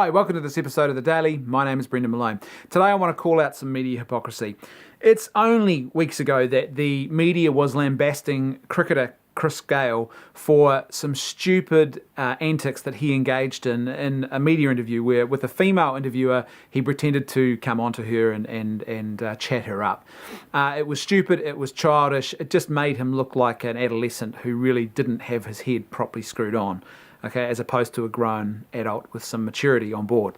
Hi, welcome to this episode of The Daily. My name is Brendan Malone. Today I want to call out some media hypocrisy. It's only weeks ago that the media was lambasting cricketer Chris Gayle for some stupid antics that he engaged in a media interview where, with a female interviewer, he pretended to come onto her and chat her up. It was stupid, it was childish, it just made him look like an adolescent who really didn't have his head properly screwed on. Okay, as opposed to a grown adult with some maturity on board.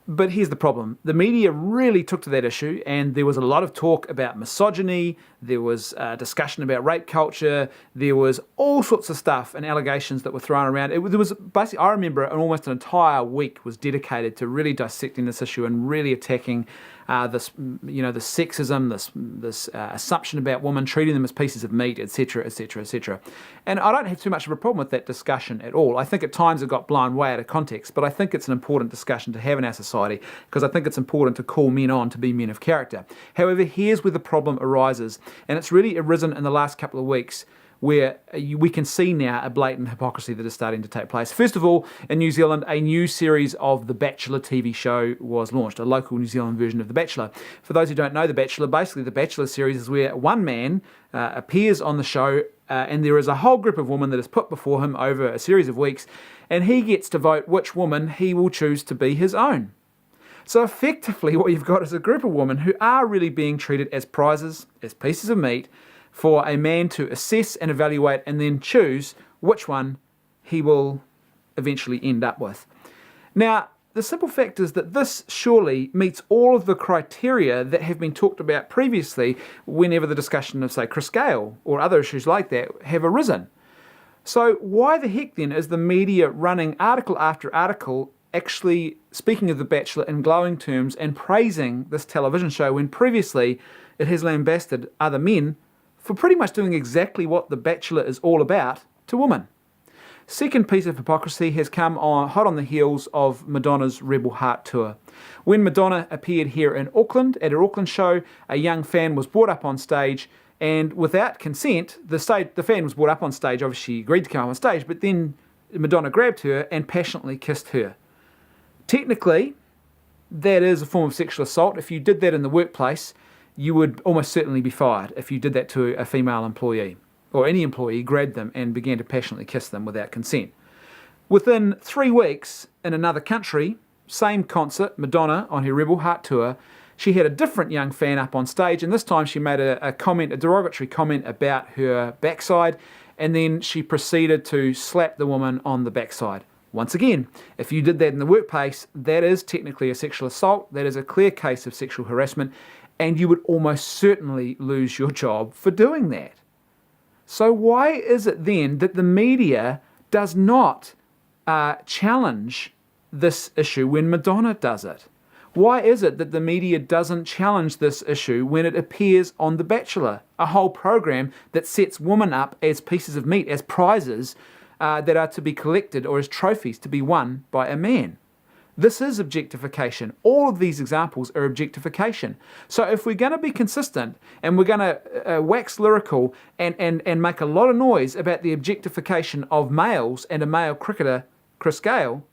But here's the problem. The media really took to that issue, and there was a lot of talk about misogyny, there was discussion about rape culture, there was all sorts of stuff and allegations that were thrown around. There was basically, I remember almost an entire week was dedicated to really dissecting this issue and really attacking this sexism, this assumption about women, treating them as pieces of meat, etc., etc., etc. And I don't have too much of a problem with that discussion at all. I think at times it got blown way out of context, but I think it's an important discussion to have in our society because I think it's important to call men on to be men of character. However, here's where the problem arises, and it's really arisen in the last couple of weeks, where we can see now a blatant hypocrisy that is starting to take place. First of all, in New Zealand, a new series of The Bachelor TV show was launched, a local New Zealand version of The Bachelor. For those who don't know The Bachelor, basically The Bachelor series is where one man appears on the show and there is a whole group of women that is put before him over a series of weeks, and he gets to vote which woman he will choose to be his own. So effectively what you've got is a group of women who are really being treated as prizes, as pieces of meat, for a man to assess and evaluate and then choose which one he will eventually end up with. Now, the simple fact is that this surely meets all of the criteria that have been talked about previously whenever the discussion of, say, Chris Gayle or other issues like that have arisen. So why the heck then is the media running article after article actually speaking of The Bachelor in glowing terms and praising this television show when previously it has lambasted other men for pretty much doing exactly what The Bachelor is all about to women? Second piece of hypocrisy has come on hot on the heels of Madonna's Rebel Heart tour. When Madonna appeared here in Auckland at her Auckland show, a young fan was brought up on stage, and without consent, the fan was brought up on stage. Obviously she agreed to come up on stage, but then Madonna grabbed her and passionately kissed her. Technically, that is a form of sexual assault. If you did that in the workplace, you would almost certainly be fired if you did that to a female employee, or any employee grabbed them and began to passionately kiss them without consent. Within 3 weeks, in another country, same concert, Madonna on her Rebel Heart tour, she had a different young fan up on stage, and this time she made a derogatory comment about her backside, and then she proceeded to slap the woman on the backside. Once again, if you did that in the workplace, that is technically a sexual assault, that is a clear case of sexual harassment, and you would almost certainly lose your job for doing that. So why is it then that the media does not challenge this issue when Madonna does it? Why is it that the media doesn't challenge this issue when it appears on The Bachelor, a whole program that sets women up as pieces of meat, as prizes that are to be collected or as trophies to be won by a man? This is objectification. All of these examples are objectification. So if we're going to be consistent and we're going to wax lyrical and make a lot of noise about the objectification of males and a male cricketer, Chris Gayle,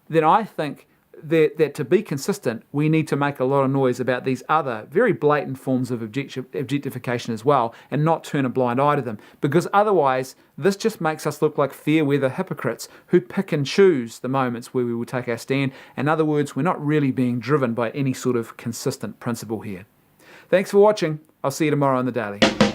then I think that to be consistent, we need to make a lot of noise about these other very blatant forms of objectification as well and not turn a blind eye to them, because otherwise this just makes us look like fair weather hypocrites who pick and choose the moments where we will take our stand. In other words, we're not really being driven by any sort of consistent principle here. Thanks for watching. I'll see you tomorrow on The Daily.